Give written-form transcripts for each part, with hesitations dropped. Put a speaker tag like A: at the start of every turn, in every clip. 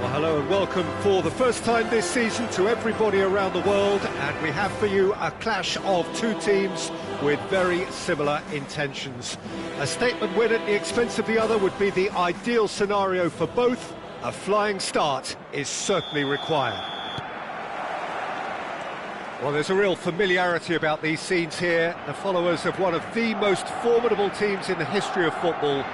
A: Well, hello and welcome for the first time this season to everybody around the world, and we have for you a clash of two teams with very similar intentions. A statement win at the expense of the other would be the ideal scenario for both. A flying start is certainly required. Well, there's a real familiarity about these scenes here. The followers of one of the most formidable teams in the history of football,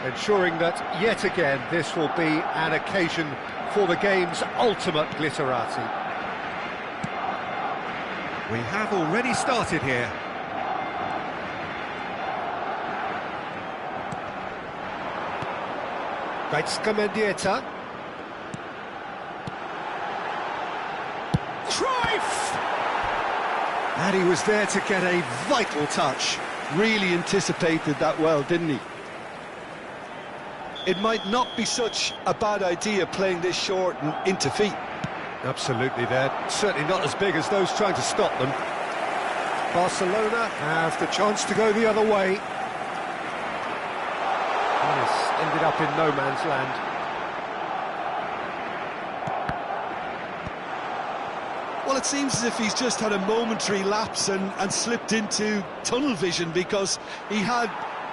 A: ensuring that, yet again, this will be an occasion for the game's ultimate glitterati. We have already started here. Gaizka Mendieta. Cruyff! And he was there to get a vital touch.
B: Really anticipated that well, didn't he? It might not be such a bad idea playing this short and into feet.
A: Absolutely, they're certainly not as big as those trying to stop them. Barcelona have the chance to go the other way. Yes, ended up in no man's land.
B: Well, it seems as if he's just had a momentary lapse and slipped into tunnel vision, because he had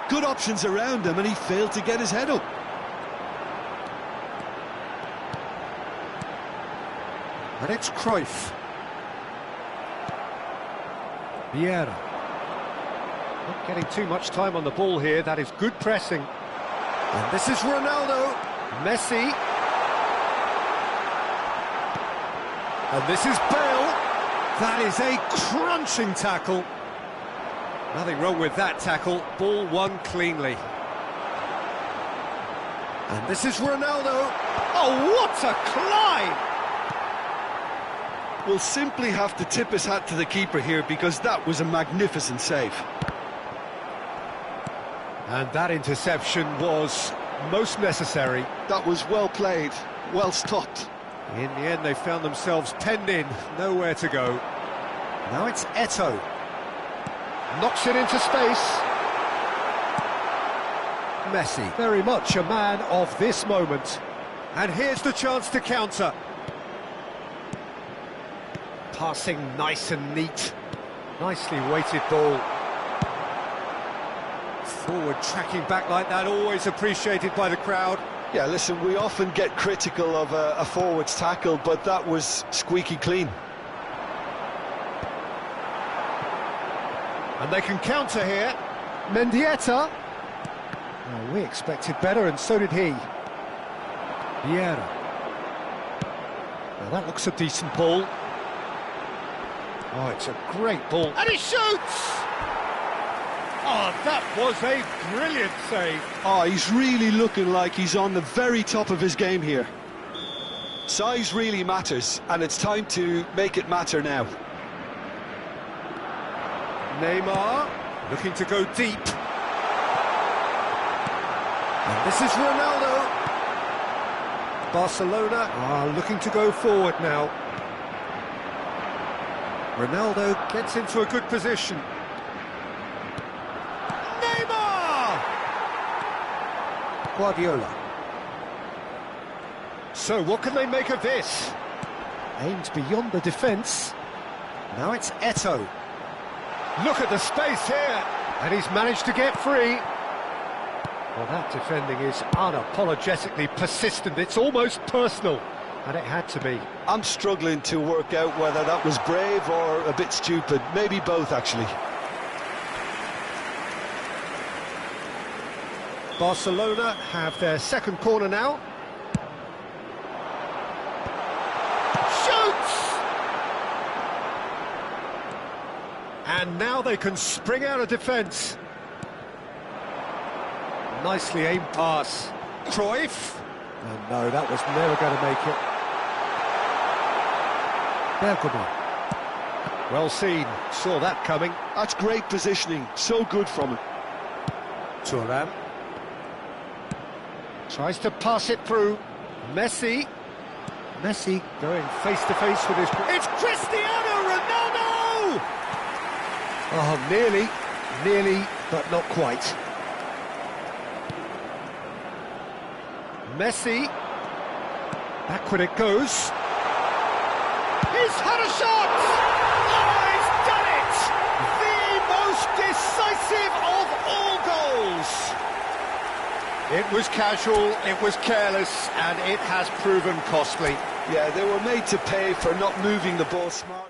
B: good options around him and he failed to get his head up.
A: And it's Cruyff. Vieira. Not getting too much time on the ball here. That is good pressing. And this is Ronaldo. Messi. And this is Bale. That is a crunching tackle. Nothing wrong with that tackle. Ball won cleanly. And this is Ronaldo. Oh, what a climb!
B: Will simply have to tip his hat to the keeper here, because that was a magnificent save.
A: And that interception was most necessary.
B: That was well played, well stopped.
A: In the end, they found themselves penned in, nowhere to go. Now it's Eto'o. Knocks it into space. Messi, very much a man of this moment. And here's the chance to counter. Passing nice and neat. Nicely weighted ball. Forward tracking back like that, always appreciated by the crowd.
B: Yeah, listen, we often get critical of a forward's tackle, but that was squeaky clean.
A: And they can counter here. Mendieta. Oh, we expected better, and so did he. Vieira. Now that looks a decent ball. Oh, it's a great ball. And he shoots! Oh, that was a brilliant save.
B: Oh, he's really looking like he's on the very top of his game here. Size really matters, and it's time to make it matter now.
A: Neymar, looking to go deep. And this is Ronaldo. Barcelona are looking to go forward now. Ronaldo gets into a good position. Neymar! Guardiola. So what can they make of this? Aimed beyond the defence. Now it's Eto'o. Look at the space here, and he's managed to get free. Well, that defending is unapologetically persistent. It's almost personal, and it had to be.
B: I'm struggling to work out whether that was brave or a bit stupid. Maybe both, actually.
A: Barcelona have their second corner now. And now they can spring out of defence. Nicely aimed pass. Cruyff. And no, that was never going to make it. Bergkamp. Well seen, saw that coming.
B: That's great positioning, so good from him.
A: Thuram. Tries to pass it through. Messi. Messi going face to face with his... It's Cristiano Ronaldo! Oh, nearly, but not quite. Messi. Backward it goes. He's had a shot! Oh, he's done it! The most decisive of all goals! It was casual, it was careless, and it has proven costly.
B: Yeah, they were made to pay for not moving the ball smart.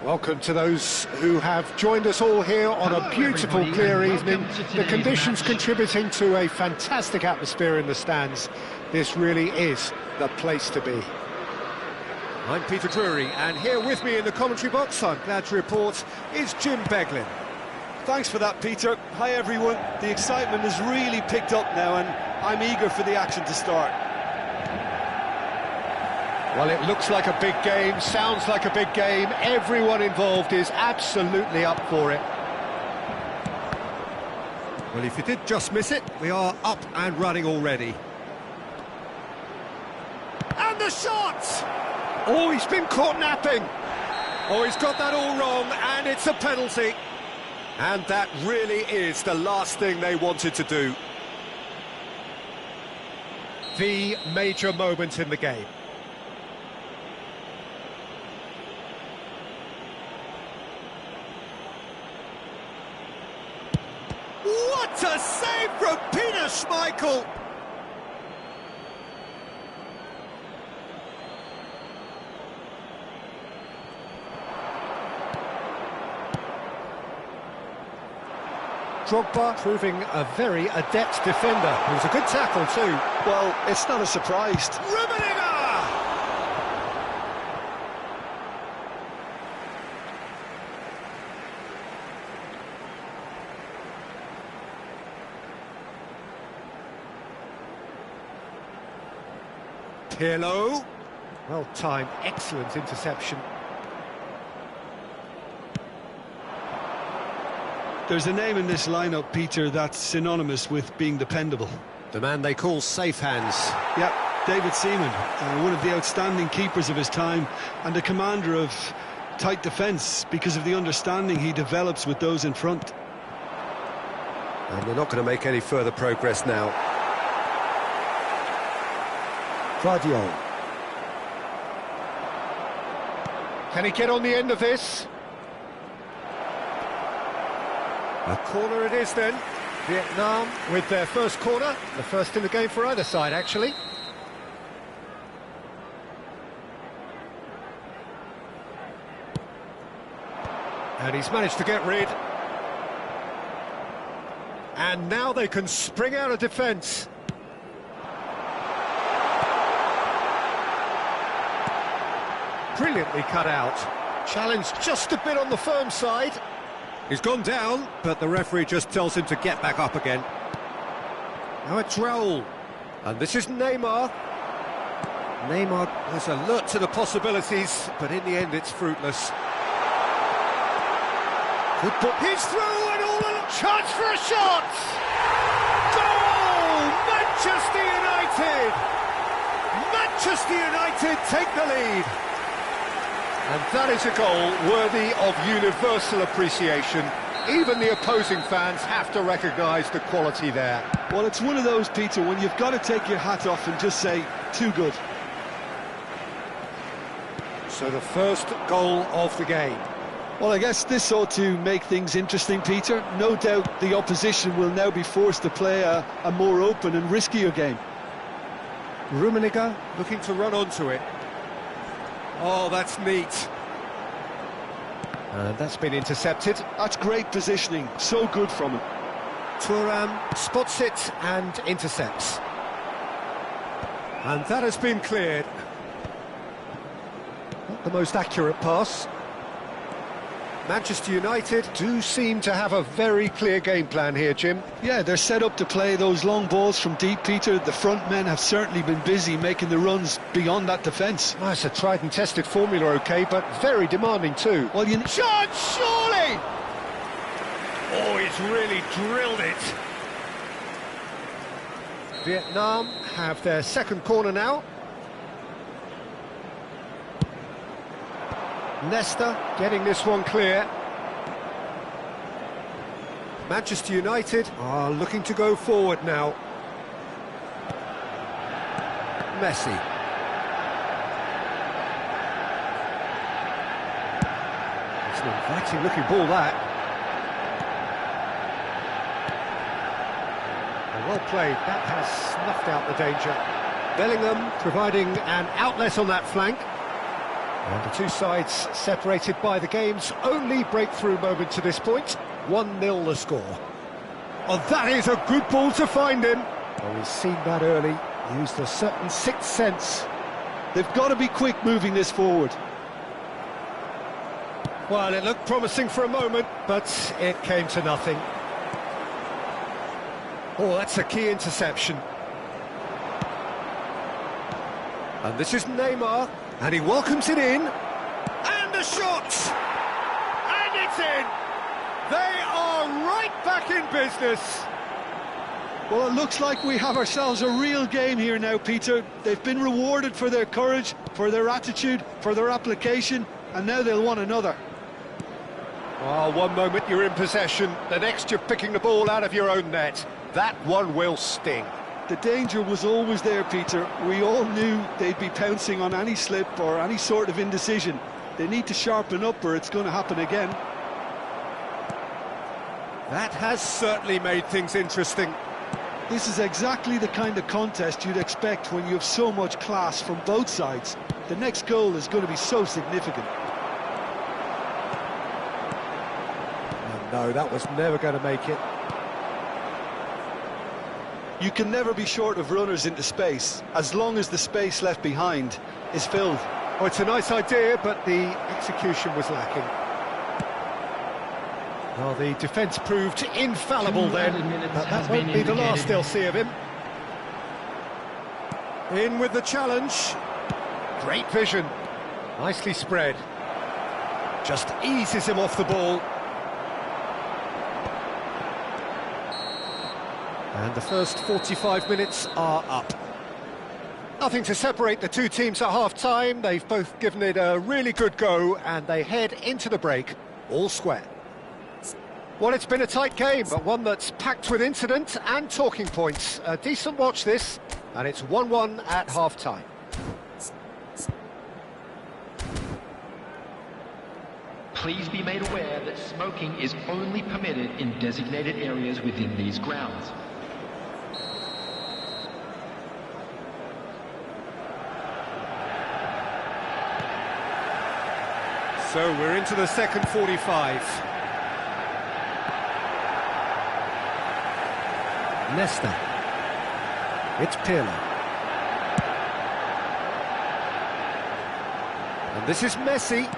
A: Welcome to those who have joined us all here on a beautiful, clear evening. The conditions contributing to a fantastic atmosphere in the stands. This really is the place to be. I'm Peter Drury, and here with me in the commentary box, I'm glad to report, is Jim Beglin.
B: Thanks for that, Peter. Hi, everyone. The excitement has really picked up now, and I'm eager for the action to start.
A: Well, it looks like a big game, sounds like a big game. Everyone involved is absolutely up for it. Well, if you did just miss it, we are up and running already. And the shot! Oh, he's been caught napping. Oh, he's got that all wrong, and it's a penalty. And that really is the last thing they wanted to do. The major moment in the game. What a save from Peter Schmeichel! Drogba proving a very adept defender. It was a good tackle too.
B: Well, it's not a surprise.
A: Rummenigge! Pirlo. Well timed, excellent interception.
B: There's a name in this lineup, Peter, that's synonymous with being dependable.
A: The man they call safe hands.
B: Yep, David Seaman, one of the outstanding keepers of his time and a commander of tight defence because of the understanding he develops with those in front.
A: And they're not going to make any further progress now. Guardiola. Can he get on the end of this? A corner it is then. Vietnam with their first corner, the first in the game for either side actually. And he's managed to get rid. And now they can spring out of defence. Brilliantly cut out. Challenge just a bit on the firm side. He's gone down, but the referee just tells him to get back up again. Now it's Raul. And this is Neymar. Neymar was alert to the possibilities, but in the end it's fruitless. Good ball. He's through and all along. Chance for a shot! Goal! Manchester United! Manchester United take the lead. And that is a goal worthy of universal appreciation. Even the opposing fans have to recognise the quality there.
B: Well, it's one of those, Peter, when you've got to take your hat off and just say, too good.
A: So the first goal of the game.
B: Well, I guess this ought to make things interesting, Peter. No doubt the opposition will now be forced to play a more open and riskier game.
A: Rummenigge looking to run onto it. Oh, that's neat. And that's been intercepted.
B: That's great positioning, so good from him.
A: Thuram spots it and intercepts. And that has been cleared. Not the most accurate pass. Manchester United do seem to have a very clear game plan here, Jim.
B: Yeah, they're set up to play those long balls from deep, Peter. The front men have certainly been busy making the runs beyond that defence.
A: Well, it's a tried and tested formula, OK, but very demanding too.
B: Well,
A: Chance, surely! Oh, he's really drilled it. Vietnam have their second corner now. Nesta getting this one clear. Manchester United are looking to go forward now. Messi. It's an inviting looking ball, that. Well played, that has snuffed out the danger. Bellingham providing an outlet on that flank. And the two sides separated by the game's only breakthrough moment to this point. 1-0 the score. Oh, that is a good ball to find him. Well, he's seen that early, used a certain sixth sense.
B: They've got to be quick moving this forward.
A: Well, it looked promising for a moment, but it came to nothing. Oh, that's a key interception. And this is Neymar, and he welcomes it in. And a shot! And it's in! They are right back in business.
B: Well, it looks like we have ourselves a real game here now, Peter. They've been rewarded for their courage, for their attitude, for their application, and now they'll want another.
A: Oh, one moment you're in possession, the next you're picking the ball out of your own net. That one will sting.
B: The danger was always there, Peter. We all knew they'd be pouncing on any slip or any sort of indecision. They need to sharpen up or it's going to happen again.
A: That has certainly made things interesting.
B: This is exactly the kind of contest you'd expect when you have so much class from both sides. The next goal is going to be so significant.
A: No, that was never going to make it.
B: You can never be short of runners into space, as long as the space left behind is filled.
A: Oh, it's a nice idea, but the execution was lacking. Well, the defence proved infallible then, but that won't be the last they'll see of him. In with the challenge. Great vision. Nicely spread. Just eases him off the ball. And the first 45 minutes are up. Nothing to separate the two teams at half-time. They've both given it a really good go, and they head into the break all square. Well, it's been a tight game, but one that's packed with incident and talking points. A decent watch this, and it's 1-1 at half-time.
C: Please be made aware that smoking is only permitted in designated areas within these grounds.
A: So we're into the second 45. Nesta. It's Pirlo. And this is Messi.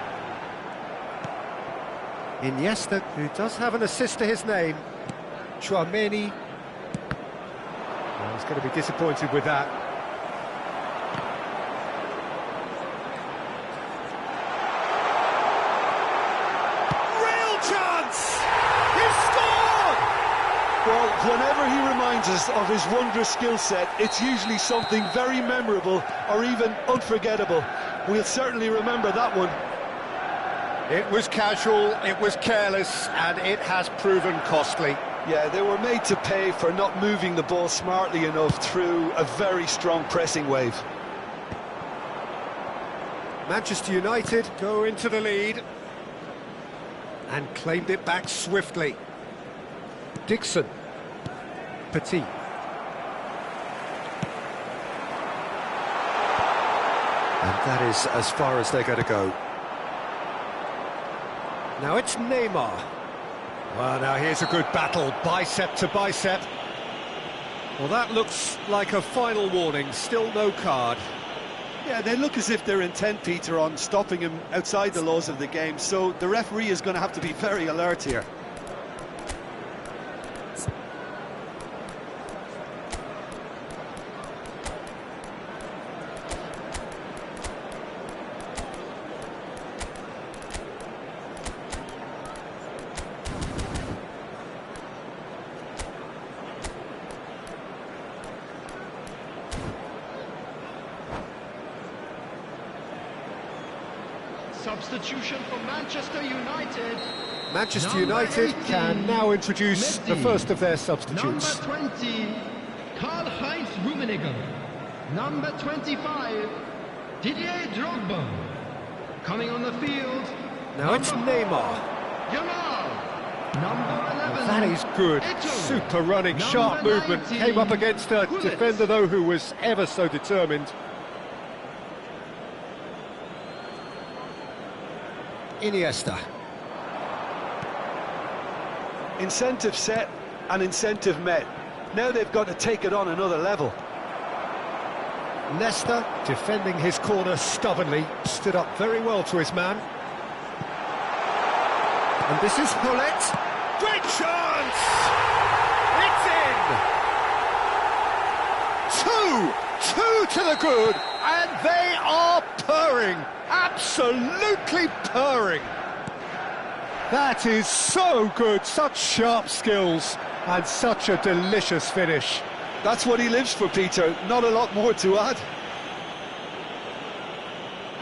A: Iniesta, who does have an assist to his name. Tchouameni. Well, he's going to be disappointed with that.
B: Well, whenever he reminds us of his wondrous skill set, it's usually something very memorable or even unforgettable. We'll certainly remember that one.
A: It was casual, it was careless, and it has proven costly.
B: Yeah, they were made to pay for not moving the ball smartly enough through a very strong pressing wave.
A: Manchester United go into the lead and claimed it back swiftly. Dixon. Petit. And that is as far as they're going to go. Now it's Neymar. Well, now here's a good battle, bicep to bicep. Well, that looks like a final warning, still no card.
B: Yeah, they look as if they're intent, Peter, on stopping him outside the laws of the game, so the referee is going to have to be very alert here.
C: Substitution for Manchester United.
A: Manchester United can now introduce
C: Messi.
A: the first of their substitutes.
C: Number 20, Karl-Heinz Rummenigge. Number 25, Didier Drogba. Coming on the field.
A: Now it's Neymar.
C: Yamal. Number 11.
A: That is good.
C: Eto'o.
A: Super running, sharp
C: Number
A: movement.
C: 19,
A: Came up against a
C: Gullit.
A: defender, though, who was ever so determined. Iniesta.
B: Incentive set and incentive met. Now they've got to take it on another level.
A: Nesta, defending his corner stubbornly, stood up very well to his man. And this is Hullet. Great chance! It's in! Two to the good, and they are purring, absolutely purring. That is so good, such sharp skills, and such a delicious finish.
B: That's what he lives for, Peter, not a lot more to add.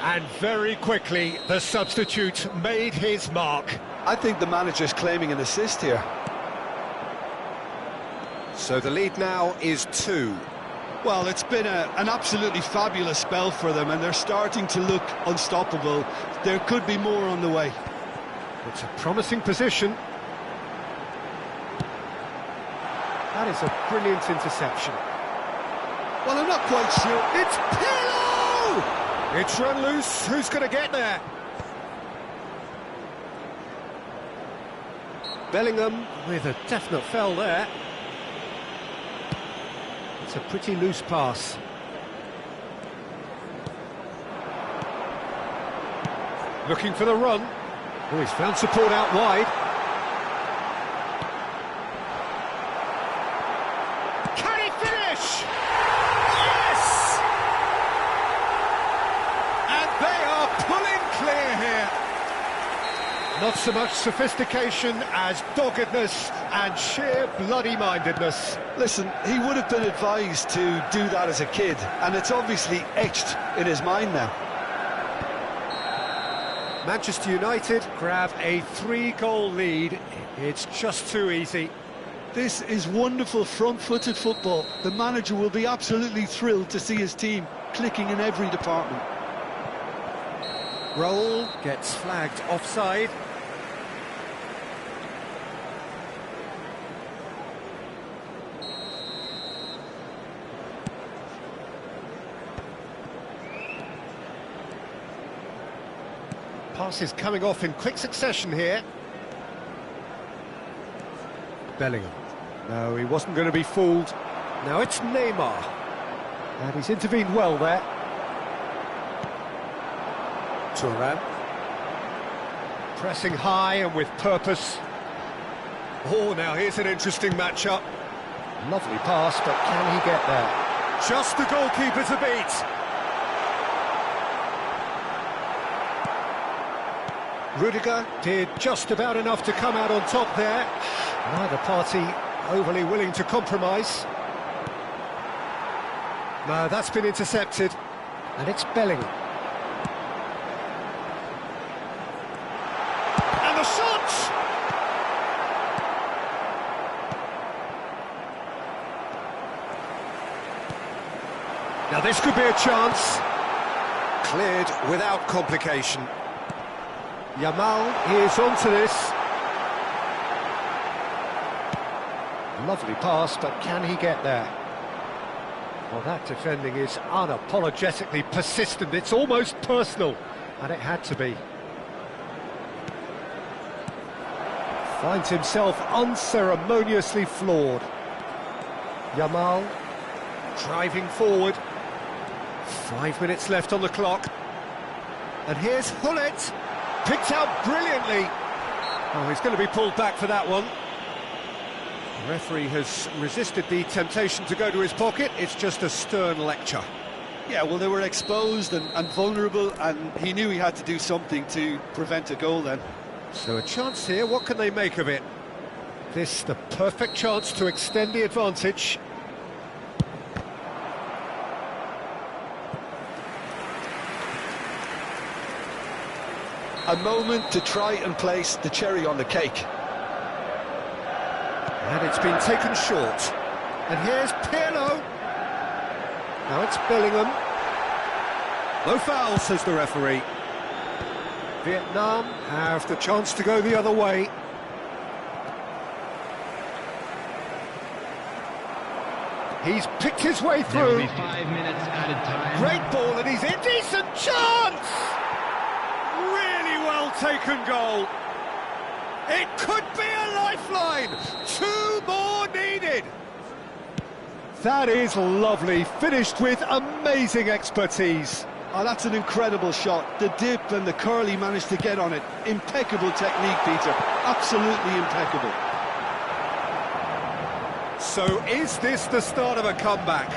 A: And very quickly, the substitute made his mark.
B: I think the manager's claiming an assist here.
D: So the lead now is 2.
B: Well, it's been an absolutely fabulous spell for them, and they're starting to look unstoppable. There could be more on the way.
A: It's a promising position. That is a brilliant interception.
B: Well, I'm not quite sure.
A: It's Pirlo! It's run loose. Who's going to get there? Bellingham with a definite foul there. It's a pretty loose pass. Looking for the run. Oh, he's found support out wide. Can he finish? Yes! And they are pulling clear here. Not so much sophistication as doggedness and sheer bloody-mindedness.
B: Listen, he would have been advised to do that as a kid, and it's obviously etched in his mind now.
A: Manchester United grab a 3-goal lead. It's just too easy.
B: This is wonderful front-footed football. The manager will be absolutely thrilled to see his team clicking in every department.
A: Roll gets flagged offside. Passes coming off in quick succession here. Bellingham. No, he wasn't going to be fooled. Now it's Neymar. And he's intervened well there. Thuram. Pressing high and with purpose. Oh, now here's an interesting matchup. Lovely pass, but can he get there? Just the goalkeeper to beat. Rudiger did just about enough to come out on top there. Neither party overly willing to compromise. No, that's been intercepted. And it's Bellingham. And the shot! Now this could be a chance.
D: Cleared without complication.
A: Yamal is onto this. Lovely pass, but can he get there? Well, that defending is unapologetically persistent. It's almost personal, and it had to be. Finds himself unceremoniously floored. Yamal driving forward. 5 minutes left on the clock. And here's Hullet. Picked out brilliantly. Oh, he's going to be pulled back for that one. The referee has resisted the temptation to go to his pocket. It's just a stern lecture.
B: Yeah, well, they were exposed and vulnerable, and he knew he had to do something to prevent a goal then.
A: So a chance here, what can they make of it? This the perfect chance to extend the advantage.
B: A moment to try and place the cherry on the cake.
A: And it's been taken short. And here's Pirlo. Now it's Bellingham. No foul, says the referee. Vietnam have the chance to go the other way. He's picked his way through.
C: There will be 5 minutes added time.
A: Great ball, and he's in. Decent chance! Really well taken goal. It could be a lifeline. 2 more needed. That is lovely, finished with amazing expertise.
B: Oh, that's an incredible shot. The dip and the curl he managed to get on it. Impeccable technique, Peter. Absolutely impeccable.
A: So is this the start of a comeback?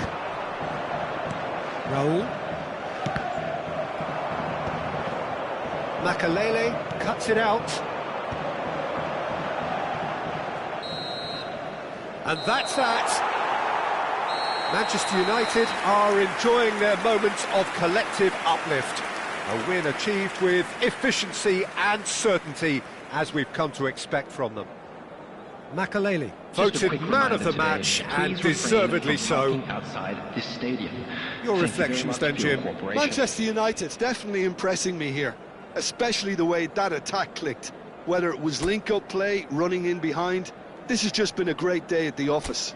A: Raul. Makalele cuts it out. And that's that. Manchester United are enjoying their moment of collective uplift. A win achieved with efficiency and certainty, as we've come to expect from them. Makalele, voted man of the match, and deservedly so.
C: Outside this stadium.
A: Your reflections then, Jim?
B: Manchester United definitely impressing me here, especially the way that attack clicked. Whether it was link-up play, running in behind, this has just been a great day at the office.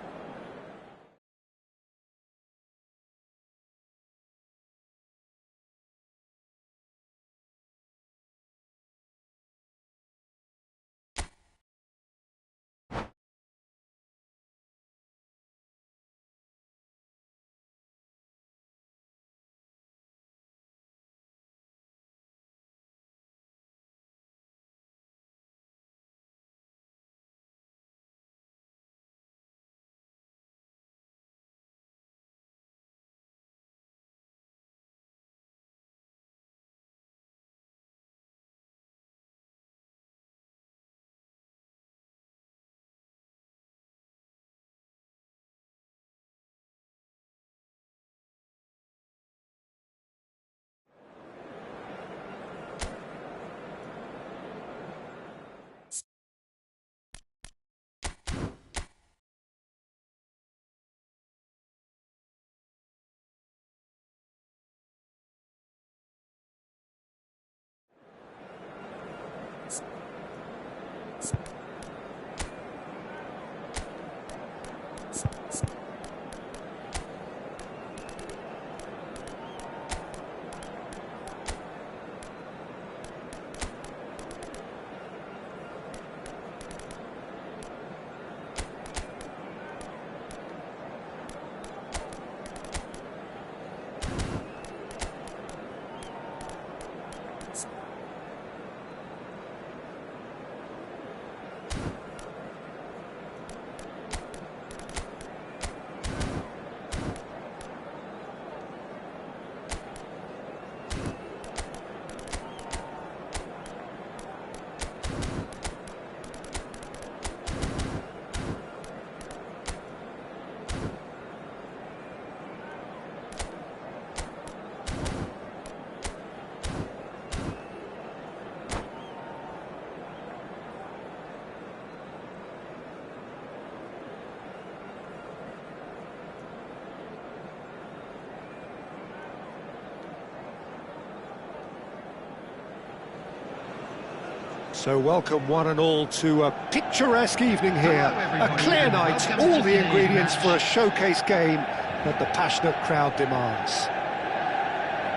A: So welcome one and all to a picturesque evening here. A clear night, all the ingredients for a showcase game that the passionate crowd demands.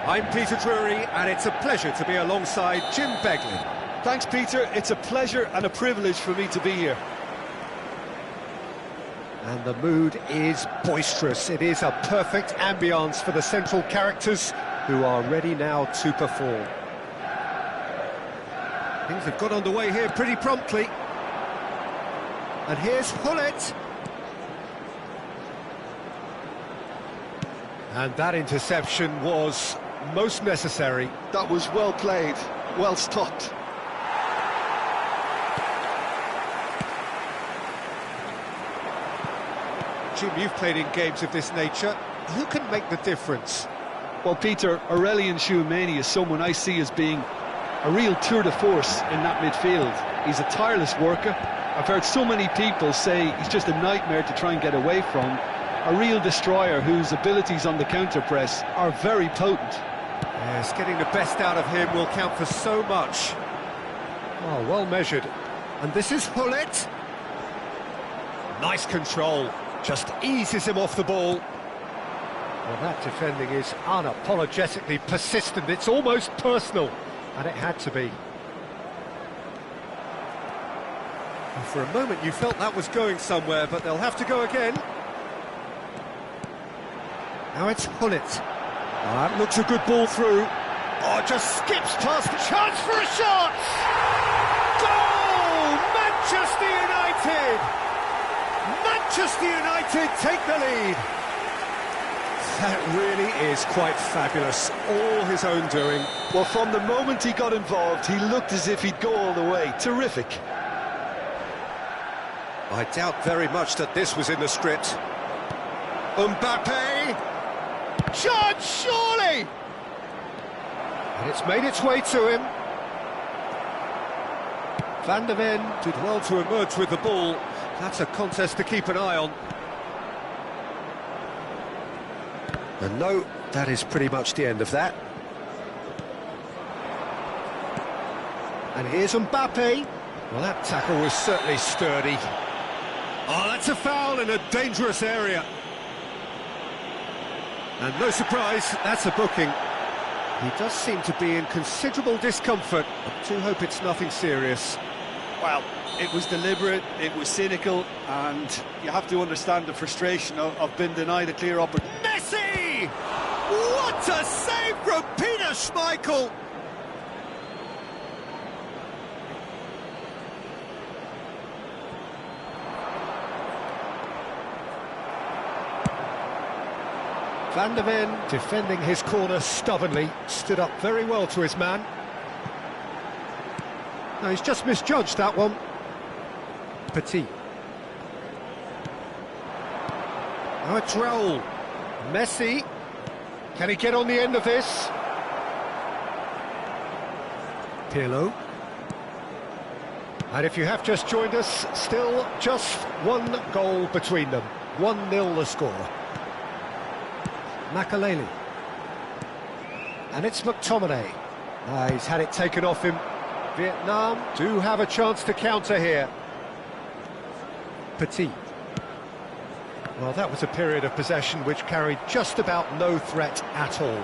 A: I'm Peter Drury, and it's a pleasure to be alongside Jim Beglin.
B: Thanks, Peter. It's a pleasure and a privilege for me to be here.
A: And the mood is boisterous. It is a perfect ambience for the central characters who are ready now to perform. Things have got underway here pretty promptly. And here's Hullet. And that interception was most necessary.
B: That was well played, well stopped.
A: Jim, you've played in games of this nature. Who can make the difference?
B: Well, Peter, Aurelien Tchouameni is someone I see as being a real tour de force in that midfield. He's a tireless worker. I've heard so many people say he's just a nightmare to try and get away from. A real destroyer whose abilities on the counter-press are very potent.
A: Yes, getting the best out of him will count for so much. Oh, well measured. And this is Hullet. Nice control. Just eases him off the ball. Well, that defending is unapologetically persistent. It's almost personal. And it had to be. Well, for a moment you felt that was going somewhere, but they'll have to go again. Now it's Hullet. Oh, that looks a good ball through. Oh, just skips past the chance for a shot! Goal! Manchester United! Manchester United take the lead. That really is quite fabulous, all his own doing.
B: Well, from the moment he got involved, he looked as if he'd go all the way. Terrific.
D: I doubt very much that this was in the script. Mbappe!
A: Chance, surely! And it's made its way to him. Van der Ven did well to emerge with the ball. That's a contest to keep an eye on.
D: And no, that is pretty much the end of that.
A: And here's Mbappe. Well, that tackle was certainly sturdy. Oh, that's a foul in a dangerous area. And no surprise, that's a booking. He does seem to be in considerable discomfort. I do hope it's nothing serious.
B: Well, it was deliberate, it was cynical, and you have to understand the frustration of being denied a clear opportunity.
A: Messi! What a save from Peter Schmeichel! Van der Ven, defending his corner stubbornly, stood up very well to his man. No, he's just misjudged that one. Petit. Now it's Raul. Messi. Can he get on the end of this? Pirlo. And if you have just joined us, still just one goal between them. 1-0 the score. Makelele. And it's McTominay. He's had it taken off him. Vietnam do have a chance to counter here. Petit. Well, that was a period of possession which carried just about no threat at all.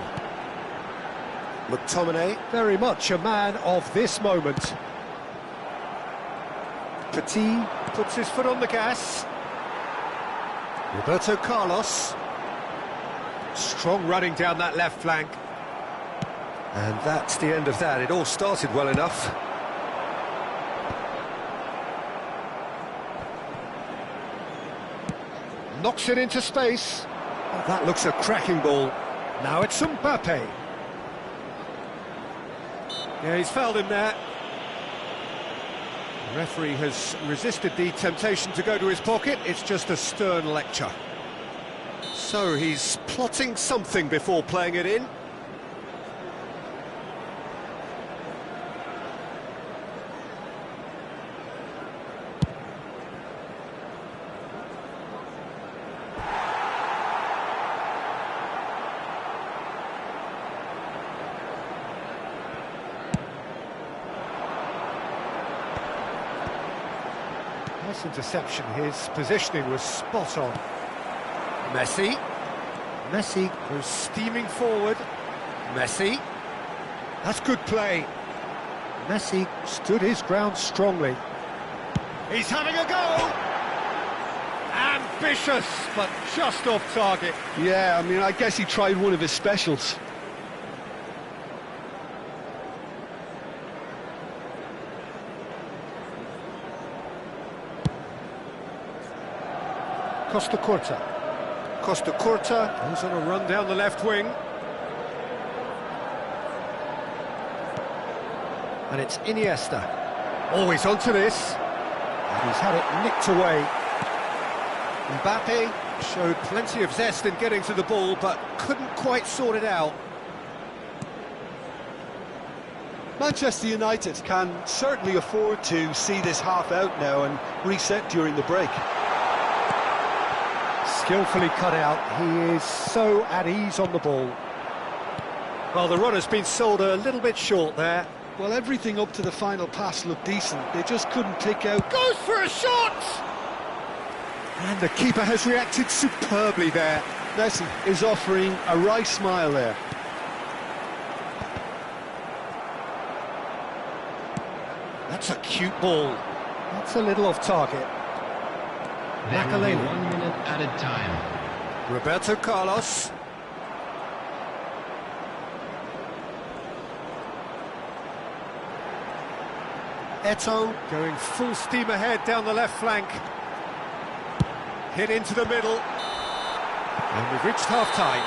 D: McTominay.
A: Very much a man of this moment. Petit puts his foot on the gas. Roberto Carlos. Strong running down that left flank.
D: And that's the end of that. It all started well enough.
A: Knocks it into space. Oh, that looks a cracking ball. Now it's Mbappe. Yeah, he's fouled him there. The referee has resisted the temptation to go to his pocket. It's just a stern lecture. So he's plotting something before playing it in. Nice interception. His positioning was spot on. Messi. Messi goes steaming forward. Messi. That's good play. Messi stood his ground strongly. He's having a go! Ambitious, but just off target.
B: Yeah, I mean, I guess he tried one of his specials.
A: Costa Curta. Costa Curta goes on a run down the left wing. And it's Iniesta. Always onto this. And he's had it nicked away. Mbappe showed plenty of zest in getting to the ball, but couldn't quite sort it out.
B: Manchester United can certainly afford to see this half out now and reset during the break.
A: Skillfully cut out. He is so at ease on the ball. Well, the run has been sold a little bit short there.
B: Well, everything up to the final pass looked decent. They just couldn't click out.
A: Goes for a shot! And the keeper has reacted superbly there.
B: Messi is offering a wry smile there.
A: That's a cute ball. That's a little off target.
C: There will be
A: Makaleli.
C: 1 minute added time.
D: Roberto Carlos.
A: Eto'o going full steam ahead down the left flank. Hit into the middle. And we've reached half-time.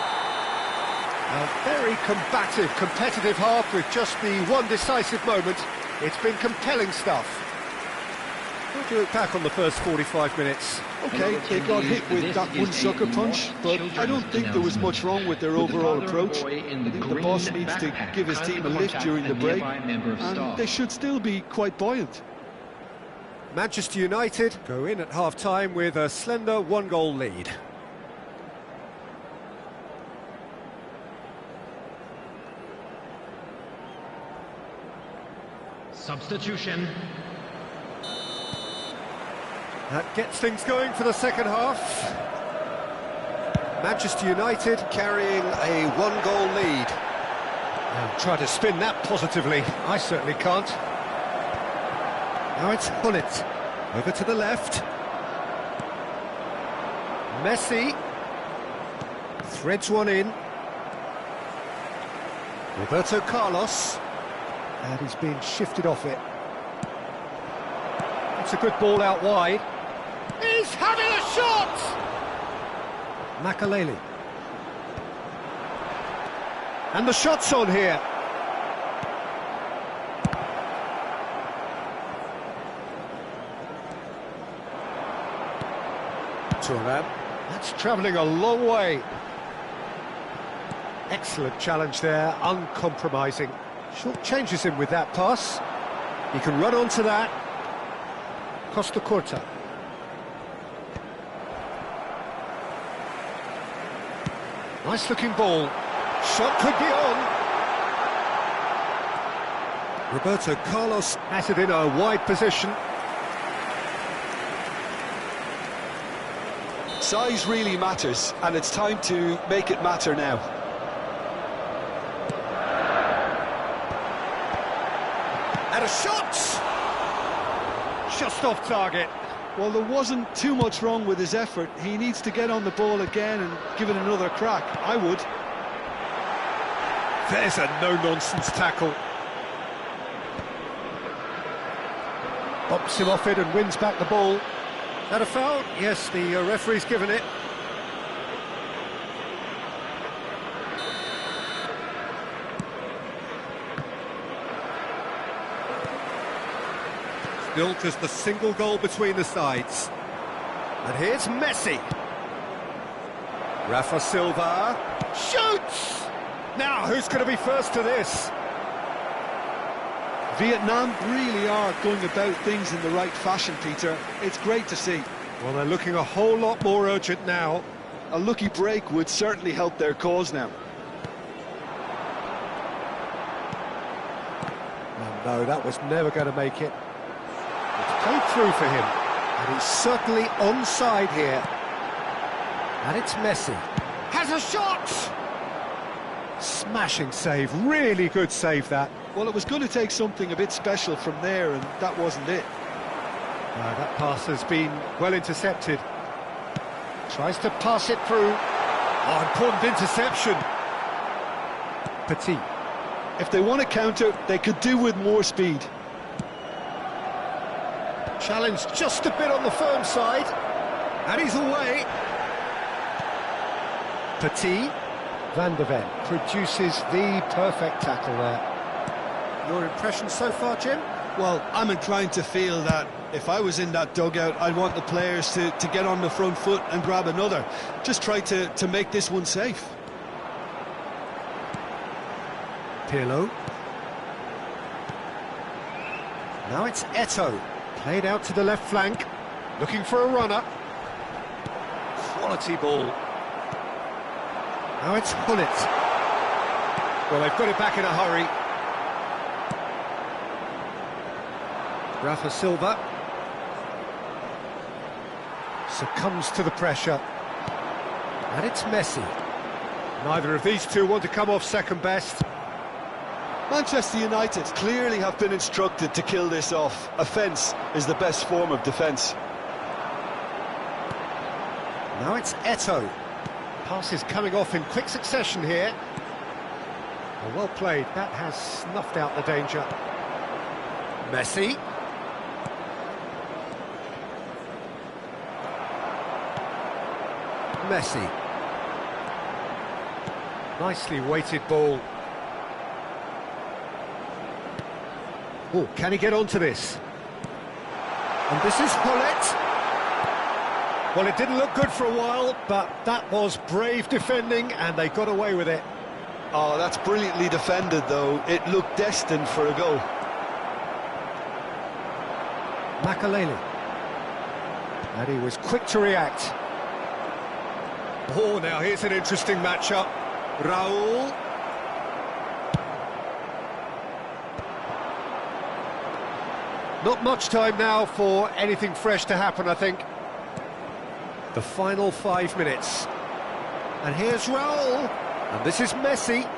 A: A very combative, competitive half with just the one decisive moment. It's been compelling stuff. What do you look back on the first 45 minutes?
B: Okay, they got hit with that one sucker punch, but I don't think there was much wrong with their overall approach. I think the boss needs to give his team a lift during the break, and they should still be quite buoyant.
A: Manchester United go in at half-time with a slender one-goal lead.
C: Substitution.
A: That gets things going for the second half. Manchester United carrying a one-goal lead. And try to spin that positively. I certainly can't. Now it's Gullit. Over to the left. Messi. Threads one in. Roberto Carlos. And he's being shifted off it. It's a good ball out wide. He's having a shot! Makaleli. And the shot's on here. Thuram. That's travelling a long way. Excellent challenge there, uncompromising. Short changes him with that pass. He can run onto that. Costa Curta. Nice looking ball. Shot could be on. Roberto Carlos has it in a wide position.
B: Size really matters, and it's time to make it matter now.
A: And a shot! Just off target.
B: Well, there wasn't too much wrong with his effort. He needs to get on the ball again and give it another crack. I would.
A: There's a no-nonsense tackle. Bops him off it and wins back the ball. That a foul? Yes, the referee's given it. Still just the single goal between the sides. And here's Messi. Rafa Silva shoots! Now, who's going to be first to this?
B: Vietnam really are going about things in the right fashion, Peter. It's great to see.
A: Well, they're looking a whole lot more urgent now.
B: A lucky break would certainly help their cause now.
A: Oh, no, that was never going to make it. It's played through for him, and he's certainly onside here. And it's Messi. Has a shot! Smashing save, really good save that.
B: Well, it was going to take something a bit special from there, and that wasn't it.
A: That pass has been well intercepted. Tries to pass it through. Oh, important interception. Petit.
B: If they want to counter, they could do with more speed.
A: Challenge just a bit on the firm side. And he's away. Petit. Van de Ven produces the perfect tackle there. Your impression so far, Jim?
B: Well, I'm inclined to feel that if I was in that dugout, I'd want the players to get on the front foot and grab another. Just try to make this one safe.
A: Pirlo. Now it's Eto'o. Played out to the left flank. Looking for a runner. Quality ball. Now it's Gullit. Well, they've got it back in a hurry. Rafa Silva succumbs to the pressure. And it's Messi. Neither of these two want to come off second best.
B: Manchester United clearly have been instructed to kill this off. Offence is the best form of defence.
A: Now it's Eto'o. Passes coming off in quick succession here. Well played. That has snuffed out the danger. Messi. Messi. Nicely weighted ball. Oh, can he get onto this? And this is Hollett. Well, it didn't look good for a while, but that was brave defending, and they got away with it.
B: Oh, that's brilliantly defended, though. It looked destined for a goal.
A: Makaleli. And he was quick to react. Oh, now here's an interesting matchup. Raul. Not much time now for anything fresh to happen, I think. The final 5 minutes. And here's Raul. And this is Messi.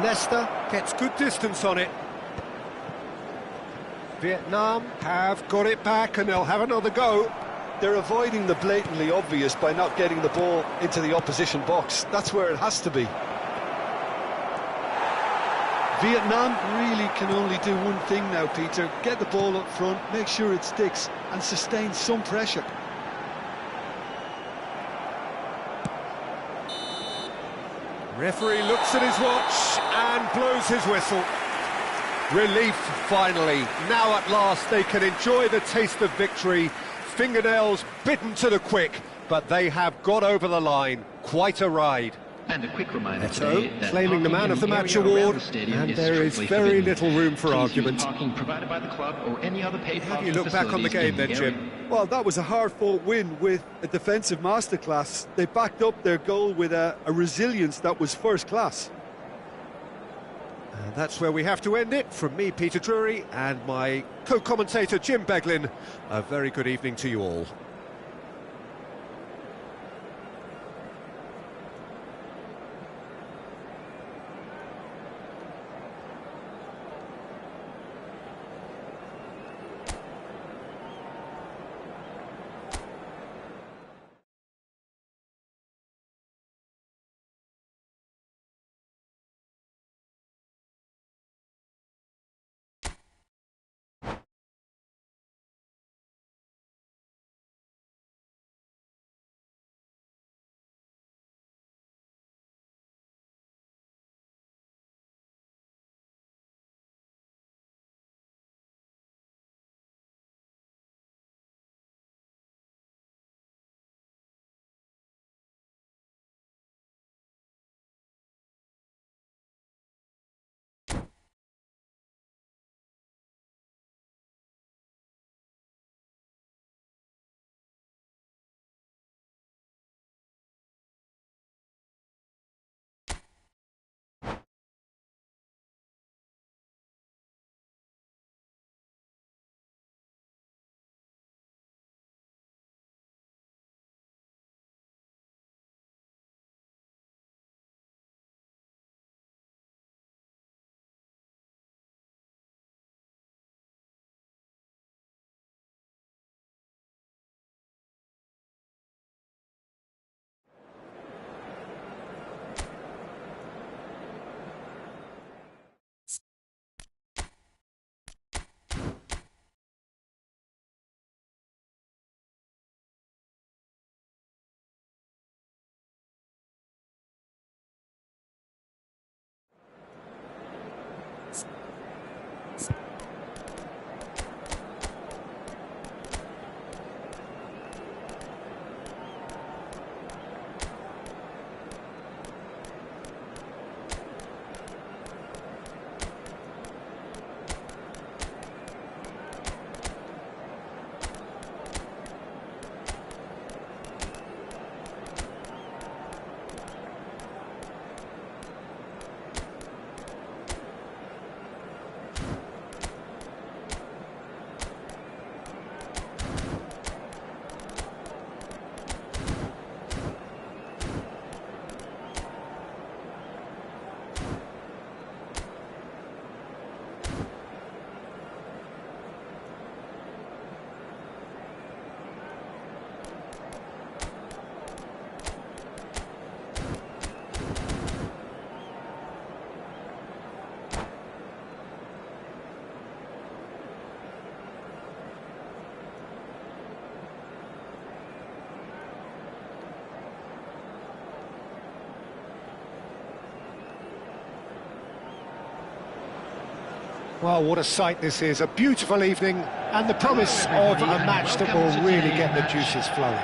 A: Leicester gets good distance on it. Vietnam have got it back and they'll have another go.
B: They're avoiding the blatantly obvious by not getting the ball into the opposition box. That's where it has to be. Vietnam really can only do one thing now, Peter. Get the ball up front, make sure it sticks, and sustain some pressure.
A: Referee looks at his watch and blows his whistle. Relief, finally. Now at last they can enjoy the taste of victory. Fingernails bitten to the quick, but they have got over the line. Quite a ride.
C: And a quick reminder
A: Eto'o
C: today that
A: claiming the man of the match award, and there is very little room for argument.
C: Parking provided by the club or any other paid
A: How do you
C: parking
A: look back on the
C: facilities
A: game
C: in
A: then,
C: the area.
A: Jim?
B: Well, that was a hard-fought win with a defensive masterclass. They backed up their goal with a resilience that was first class.
A: And that's where we have to end it. From me, Peter Drury, and my co-commentator, Jim Beglin. A very good evening to you all. Well, what a sight this is. A beautiful evening and the promise of a match that will really get the juices flowing.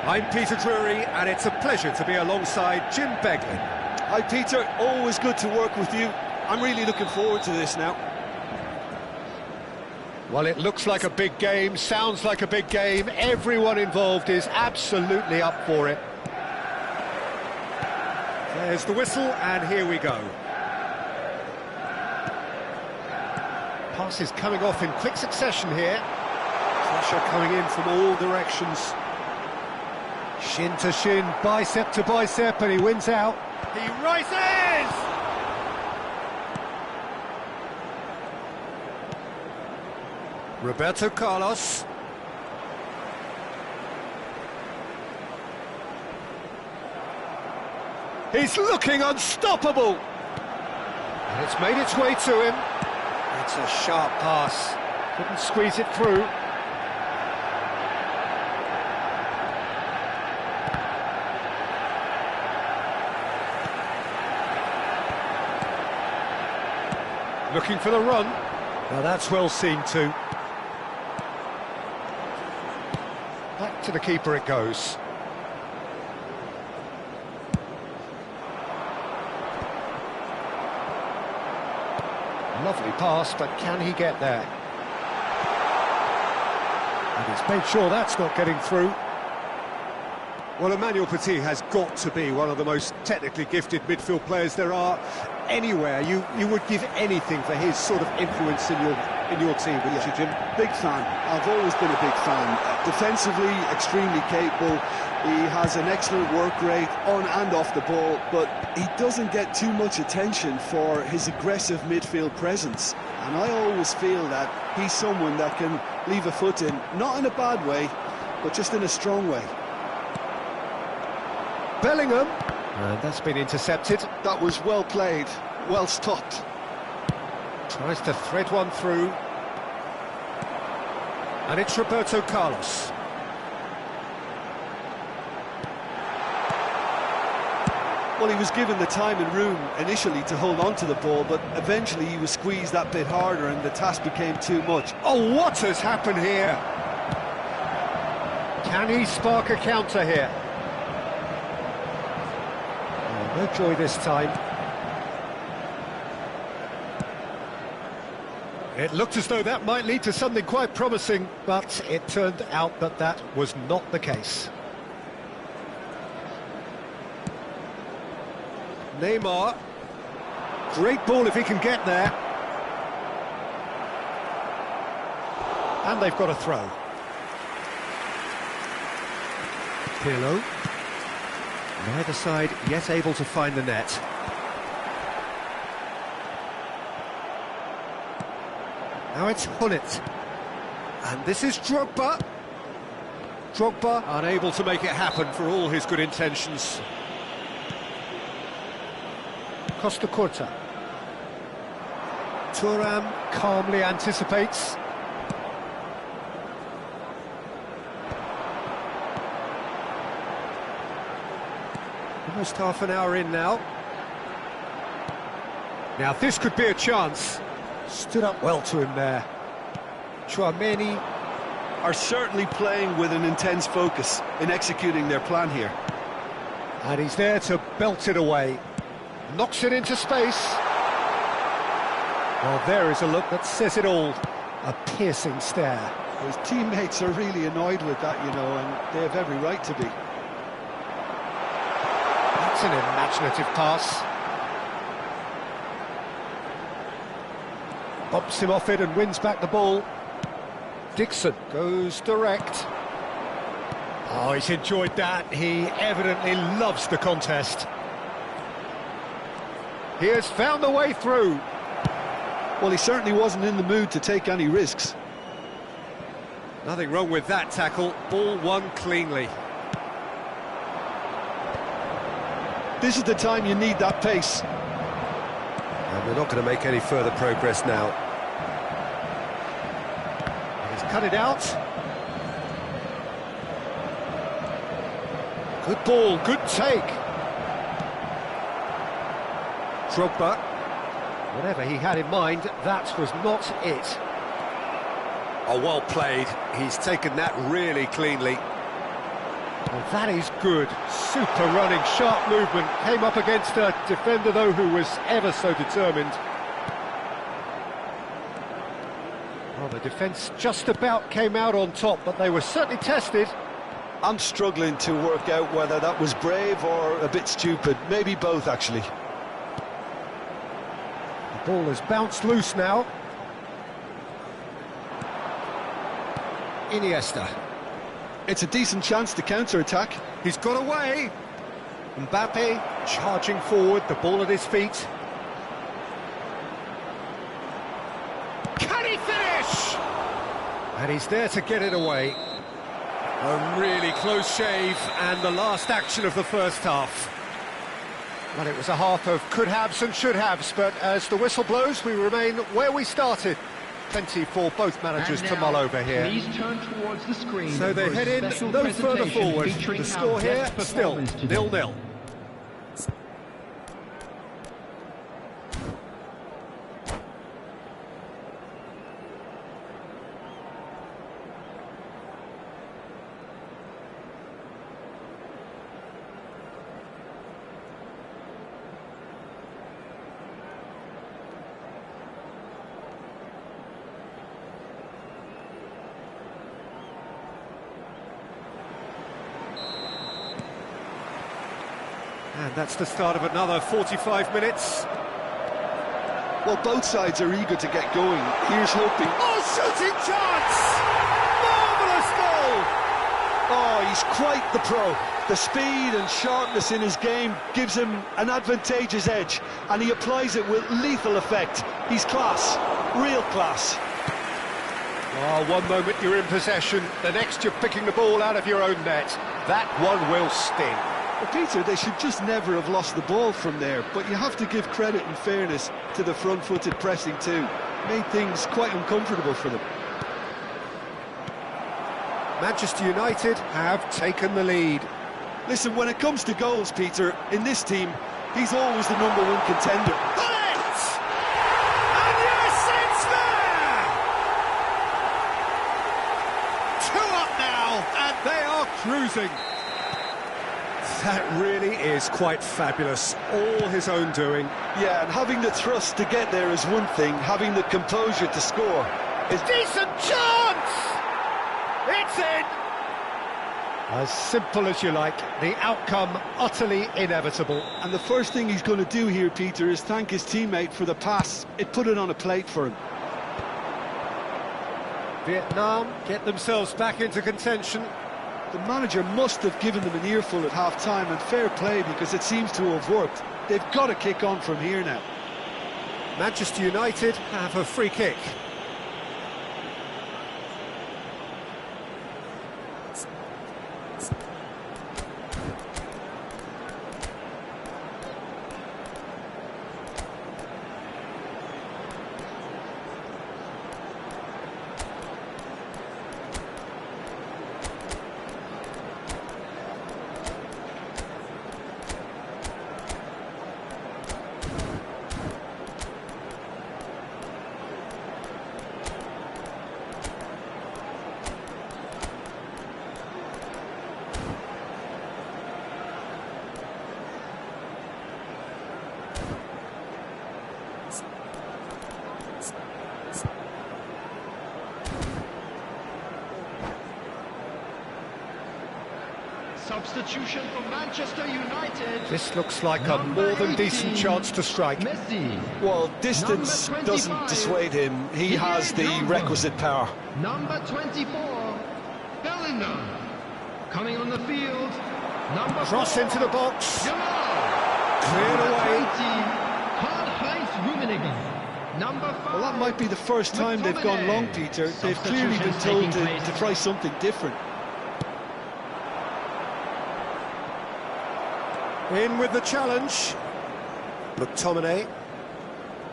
A: I'm Peter Drury, and it's a pleasure to be alongside Jim Beglin.
B: Hi Peter, always good to work with you. I'm really looking forward to this now.
A: Well, it looks like a big game, sounds like a big game. Everyone involved is absolutely up for it. There's the whistle, and here we go. Pass is coming off in quick succession here. Pressure coming in from all directions. Shin to shin, bicep to bicep, and he wins out. He rises! Roberto Carlos. He's looking unstoppable! And it's made its way to him. It's a sharp pass. Couldn't squeeze it through. Looking for the run. Now that's well seen too. Back to the keeper it goes. Lovely pass, but can he get there? And he's made sure that's not getting through. Well, Emmanuel Petit has got to be one of the most technically gifted midfield players there are anywhere. You would give anything for his sort of influence in your team, wouldn't you, Jim?
B: Big fan. I've always been a big fan. Defensively, extremely capable. He has an excellent work rate on and off the ball, but he doesn't get too much attention for his aggressive midfield presence. And I always feel that he's someone that can leave a foot in, not in a bad way, but just in a strong way.
A: Bellingham, and that's been intercepted.
B: That was well played, well stopped.
A: Tries to thread one through. And it's Roberto Carlos.
B: Well, he was given the time and room initially to hold on to the ball, but eventually he was squeezed that bit harder and the task became too much.
A: Oh, what has happened here? Can he spark a counter here? Oh, no joy this time. It looked as though that might lead to something quite promising, but it turned out that that was not the case. Neymar, great ball if he can get there. And they've got a throw. Pirlo. Neither side yet able to find the net. Now it's Hullet. And this is Drogba. Drogba unable to make it happen for all his good intentions. Costa Curta. Thuram calmly anticipates. Almost half an hour in now. Now this could be a chance. Stood up well to him there. Tchouaméni
B: are certainly playing with an intense focus in executing their plan here.
A: And he's there to belt it away. Knocks it into space. Well, there is a look that says it all. A piercing stare.
B: His teammates are really annoyed with that, you know, and they have every right to be.
A: That's an imaginative pass. Bumps him off it and wins back the ball. Dixon goes direct. Oh, he's enjoyed that. He evidently loves the contest. He has found the way through.
B: Well, he certainly wasn't in the mood to take any risks.
A: Nothing wrong with that tackle. Ball won cleanly.
B: This is the time you need that pace.
D: And we're not going to make any further progress now.
A: He's cut it out. Good ball, good take. Drogba. Whatever he had in mind, that was not it.
D: Oh, well played. He's taken that really cleanly.
A: Well, that is good. Super running, sharp movement. Came up against a defender, though, who was ever so determined. Well, the defence just about came out on top, but they were certainly tested.
B: I'm struggling to work out whether that was brave or a bit stupid. Maybe both, actually.
A: The ball has bounced loose now. Iniesta.
B: It's a decent chance to counter-attack.
A: He's got away. Mbappe charging forward, the ball at his feet. Can he finish? And he's there to get it away. A really close shave, and the last action of the first half. Well, it was a half of could-haves and should-haves, but as the whistle blows, we remain where we started. Plenty for both managers to mull over here.
C: Please turn towards the screen.
A: So they head in no further forward. The score here, still 0-0. And that's the start of another 45 minutes.
B: Well, both sides are eager to get going. Here's hoping.
A: Oh, shooting chance! Marvellous goal!
B: Oh, he's quite the pro. The speed and sharpness in his game gives him an advantageous edge, and he applies it with lethal effect. He's class, real class.
A: Oh, one moment you're in possession, the next you're picking the ball out of your own net. That one will sting.
B: Well, Peter, they should just never have lost the ball from there, but you have to give credit and fairness to the front-footed pressing too. Made things quite uncomfortable for them.
A: Manchester United have taken the lead.
B: Listen, when it comes to goals, Peter, in this team, he's always the #1 contender.
A: Got it! And yes, it's there! 2 up now, and they are cruising. That really is quite fabulous, all his own doing.
B: Yeah, and having the thrust to get there is one thing, having the composure to score is...
A: Decent chance! It's in! As simple as you like, the outcome utterly inevitable.
B: And the first thing he's going to do here, Peter, is thank his teammate for the pass. It put it on a plate for him.
A: Vietnam get themselves back into contention.
B: The manager must have given them an earful at half-time, and fair play, because it seems to have worked. They've got to kick on from here now.
A: Manchester United have a free kick.
C: Substitution for Manchester United.
A: This looks like a more than decent chance to strike.
C: Messi.
B: Well, distance doesn't dissuade him. He has the requisite power.
C: Number 24, Bellingham. Coming on the field, number
A: Cross
C: 4,
A: into the box.
C: Jamal.
A: Cleared away.
C: Karl-Heinz Rummenigge. Number 5.
B: Well, that might be the first time they've gone long, Peter. They've clearly been told to try something different.
A: In with the challenge. McTominay.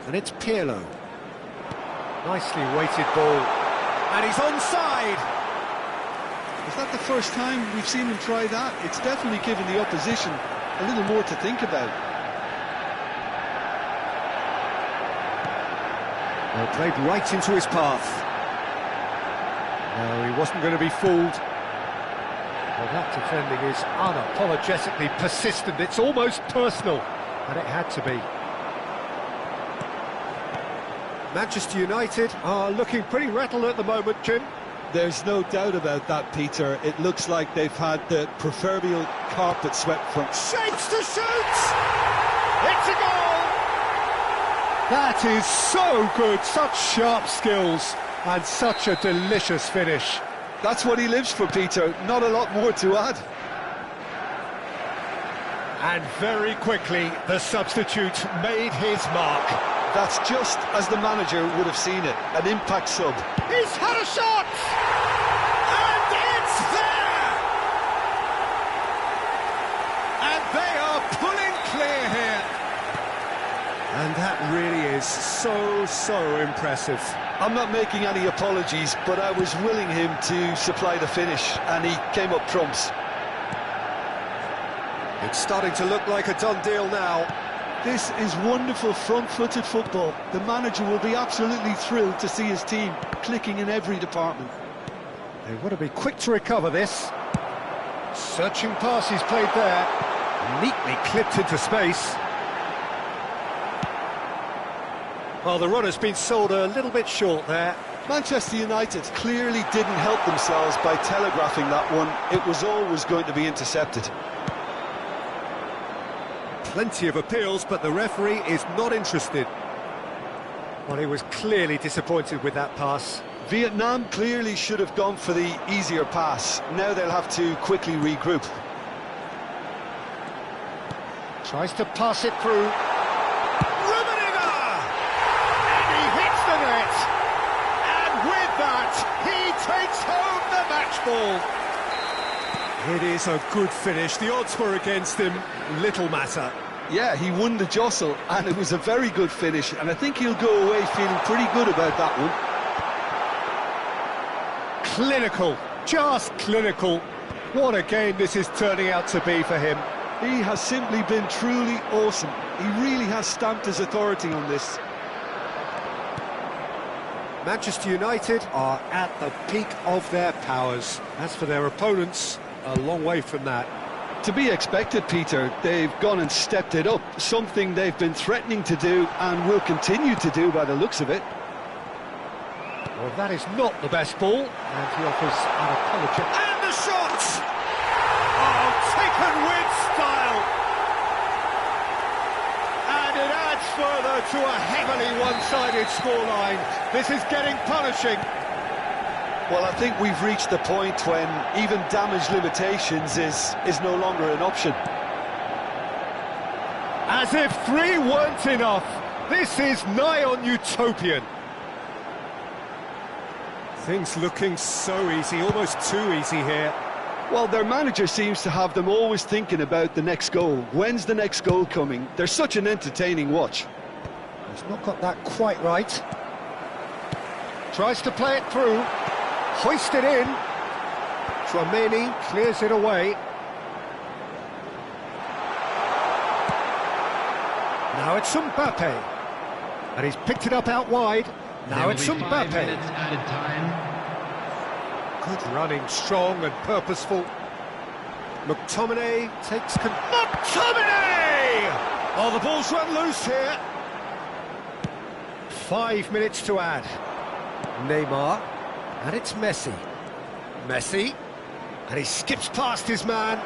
A: And it's Pirlo. Nicely weighted ball. And he's onside.
B: Is that the first time we've seen him try that? It's definitely given the opposition a little more to think about.
A: They played right into his path. No, he wasn't going to be fooled. Well, that defending is unapologetically persistent. It's almost personal, and it had to be. Manchester United are looking pretty rattled at the moment, Jim.
B: There's no doubt about that, Peter. It looks like they've had the proverbial carpet swept from...
A: Shapes to shoot! It's a goal! That is so good, such sharp skills, and such a delicious finish.
B: That's what he lives for, Peter. Not a lot more to add.
A: And very quickly, the substitute made his mark.
B: That's just as the manager would have seen it, an impact sub.
A: He's had a shot! And it's there! And they are pulling clear here. And that really is so impressive.
B: I'm not making any apologies, but I was willing him to supply the finish, and he came up trumps.
A: It's starting to look like a done deal now.
B: This is wonderful front-footed football. The manager will be absolutely thrilled to see his team clicking in every department.
A: They want to be quick to recover this. Searching pass he's played there. Neatly clipped into space. Well, the run has been sold a little bit short there.
B: Manchester United clearly didn't help themselves by telegraphing that one. It was always going to be intercepted.
A: Plenty of appeals, but the referee is not interested. Well, he was clearly disappointed with that pass.
B: Vietnam clearly should have gone for the easier pass. Now they'll have to quickly regroup.
A: Tries to pass it through. Rummenigge! And he hits the net! And with that, he takes home the match ball. It is a good finish. The odds were against him. Little matter.
B: Yeah, he won the jostle, and it was a very good finish, and I think he'll go away feeling pretty good about that one.
A: Clinical, just clinical. What a game this is turning out to be for him.
B: He has simply been truly awesome. He really has stamped his authority on this.
A: Manchester United are at the peak of their powers. As for their opponents, a long way from that.
B: To be expected, Peter. They've gone and stepped it up, something they've been threatening to do and will continue to do by the looks of it.
A: Well, that is not the best ball, and he offers an apology. And the shot! Oh, taken with style! And it adds further to a heavily one-sided scoreline. This is getting punishing.
B: Well, I think we've reached the point when even damage limitations is no longer an option.
A: As if 3 weren't enough, this is nigh on utopian. Things looking so easy, almost too easy here.
B: Well, their manager seems to have them always thinking about the next goal. When's the next goal coming? They're such an entertaining watch.
A: He's not got that quite right. Tries to play it through. Hoisted in. Tchouaméni clears it away. Now it's Mbappe. And he's picked it up out wide. Now it's Mbappe. Good running, strong and purposeful. McTominay takes... McTominay! Oh, the ball's run loose here. 5 minutes to add. Neymar. And it's Messi. Messi. And he skips past his man.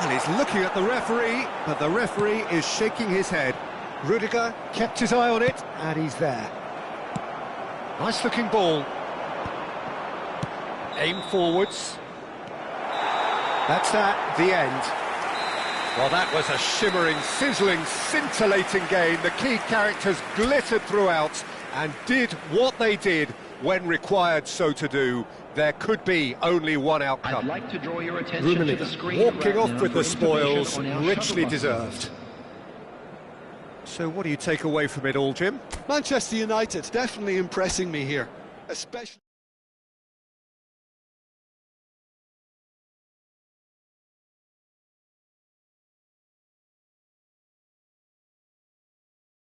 A: And he's looking at the referee, but the referee is shaking his head. Rudiger kept his eye on it, and he's there. Nice looking ball. Aim forwards. That's that, the end. Well, that was a shimmering, sizzling, scintillating game. The key characters glittered throughout and did what they did when required so to do. There could be only one outcome.
C: I'd like to draw your attention to the screen.
A: Walking off with the spoils,
C: on our
A: richly
C: shuttle
A: deserved. So what do you take away from it all, Jim?
B: Manchester United definitely impressing me here, especially...